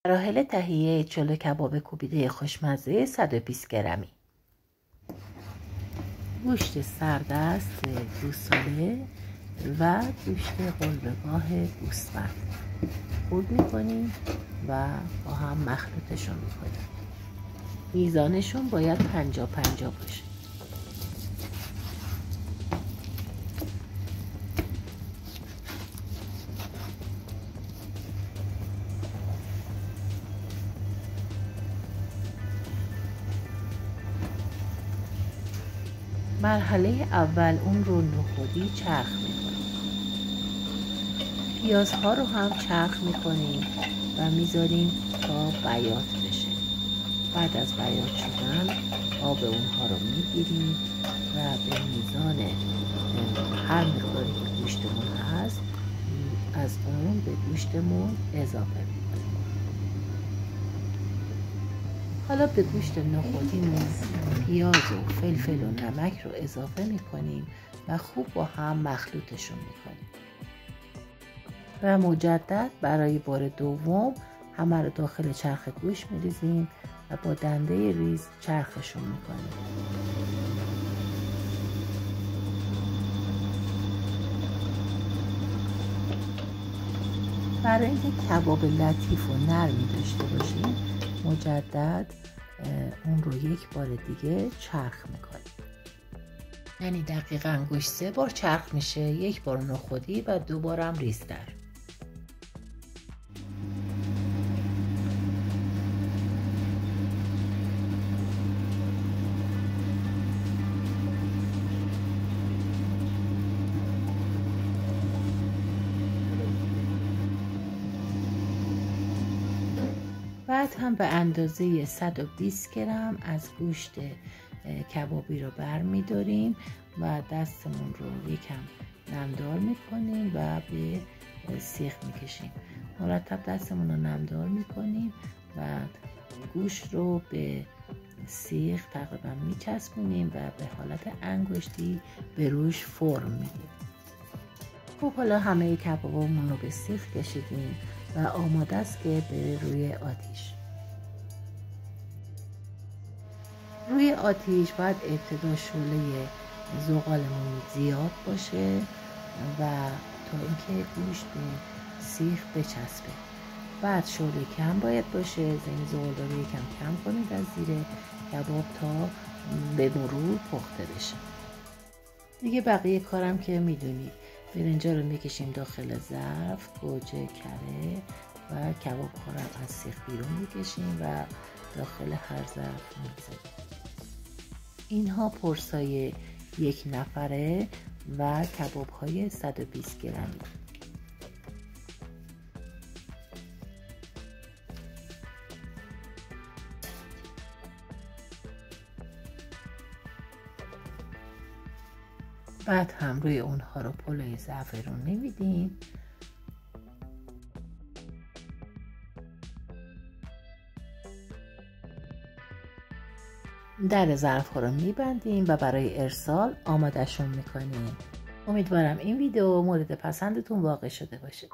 مراحل تهیه چلو کباب کوبیده خوشمزه 120 گرمی. گوشت سردست گوساله و گوشت قلبه‌گاه گوسفند خورد میکنیم و با هم مخلوطشون میکنیم. میزانشون باید 50-50 باشه. مرحله اول اون رو نخودی چرخ میکنیم. پیازها رو هم چرخ میکنیم و میذاریم تا بیاض بشه. بعد از بیاض شدن آب اونها رو میگیریم و به میزان هر مقداری که گوشتمون هست از اون به گوشتمون اضافه میکنیم. حالا به گوشت نخودیمون پیاز و فلفل و نمک رو اضافه میکنیم و خوب با هم مخلوطشون میکنیم. و مجدد برای بار دوم همه رو داخل چرخ گوشت میریزیم و با دنده ریز چرخشون میکنیم. برای اینکه کباب لطیف و نرمی داشته باشیم مجدد اون رو یک بار دیگه چرخ میکنیم. یعنی دقیقاً گوشت 3 بار چرخ میشه، 1 بار نخودی و 2 بارم ریزتر. بعد هم به اندازه 120 گرم از گوشت کبابی رو برمی داریم و دستمون رو یکم نمدار میکنیم و به سیخ میکشیم. مرتب دستمون رو نمدار میکنیم و گوشت رو به سیخ تقریبا میچسبونیم و به حالت انگشتی به روش فرم میدیم. خب حالا همه کبابمون رو به سیخ کشیدیم و آماده است که بره روی آتیش. روی آتیش باید ابتدا شعله زغالمون زیاد باشه و تا اینکه گوشت به سیخ بچسبه. بعد شعله کم باید باشه، یعنی زغال رو یکم کم کنید از زیر کباب تا به مرور پخته بشه. دیگه بقیه کارم که میدونید. برنجا رو میکشیم داخل ظرف، گوجه، کره و کباب خورم از سیخ بیرون میکشیم و داخل هر ظرف میگذاریم. اینها پرسای 1 نفره و کباب های 120 گرمی. بعد هم روی اونها رو پلوی زعفرون نمیدیم. در ظرف ها رو میبندیم و برای ارسال آمادهشون میکنیم. امیدوارم این ویدیو مورد پسندتون واقع شده باشه.